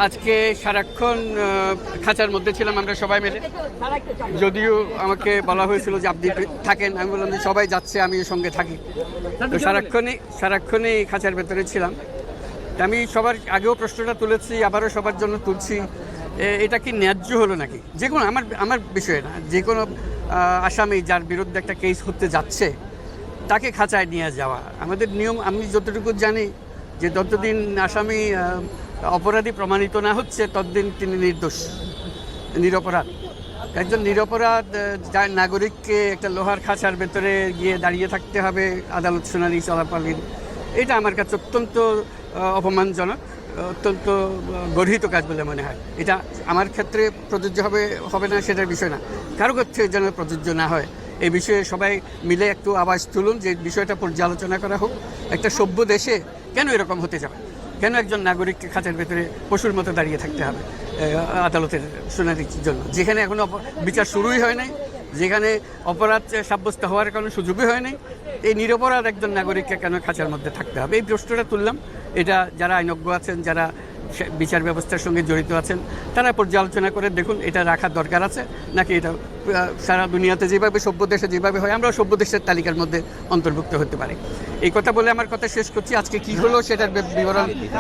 আজকে সারাক্ষণ খাঁচার মধ্যে ছিলাম আমরা সবাই মিলে। যদিও আমাকে বলা হয়েছিল যে আপনি থাকেন, আমি বললাম যে সবাই যাচ্ছে, আমি সঙ্গে থাকি। তো সারাক্ষণই খাঁচার ভেতরে ছিলাম। আমি সবার আগেও প্রশ্নটা তুলেছি, আবারও সবার জন্য তুলছি, এটা কি ন্যায্য হলো নাকি? যে কোনো আমার বিষয়ে না, যে কোনো আসামি যার বিরুদ্ধে একটা কেস হতে যাচ্ছে তাকে খাঁচায় নিয়ে যাওয়া আমাদের নিয়ম। আমি যতটুকু জানি যে যতদিন আসামি অপরাধী প্রমাণিত না হচ্ছে ততদিন তিনি নিরপরাধ। একজন নিরপরাধ যার নাগরিককে একটা লোহার খাঁচার ভেতরে গিয়ে দাঁড়িয়ে থাকতে হবে আদালত শুনানি চলাকালীন, এটা আমার কাছে অত্যন্ত অপমানজনক, অত্যন্ত গর্হিত কাজ বলে মনে হয়। এটা আমার ক্ষেত্রে প্রযোজ্য হবে না সেটার বিষয় না, কারো ক্ষেত্রে যেন প্রযোজ্য না হয় এই বিষয়ে সবাই মিলে একটু আওয়াজ তুলুন যে বিষয়টা পর্যালোচনা করা হোক। একটা সভ্য দেশে কেন এরকম হতে যাবে? কেন একজন নাগরিককে খাঁচার ভেতরে পশুর মতো দাঁড়িয়ে থাকতে হবে আদালতের শুনানির জন্য, যেখানে এখনও বিচার শুরুই হয় নাই, যেখানে অপরাধ সাব্যস্ত হওয়ার কোনো সুযোগই হয় নাই? এই নিরপরাধ একজন নাগরিককে কেন খাঁচার মধ্যে থাকতে হবে? এই প্রশ্নটা তুললাম। এটা যারা আইনজ্ঞ আছেন, যারা বিচার ব্যবস্থার সঙ্গে জড়িত আছেন, তারা পর্যালোচনা করে দেখুন এটা রাখার দরকার আছে নাকি এটা সারা দুনিয়াতে যেভাবে সভ্য দেশে যেভাবে হয় আমরাও সভ্য দেশের তালিকার মধ্যে অন্তর্ভুক্ত হতে পারি। এই কথা বলে আমার কথা শেষ করছি। আজকে কি হলো সেটার বিবরণ